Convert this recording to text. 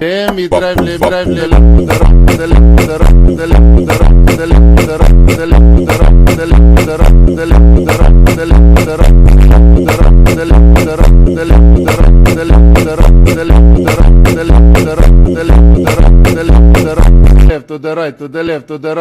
Emi drive le left to the right, to the left, to the right.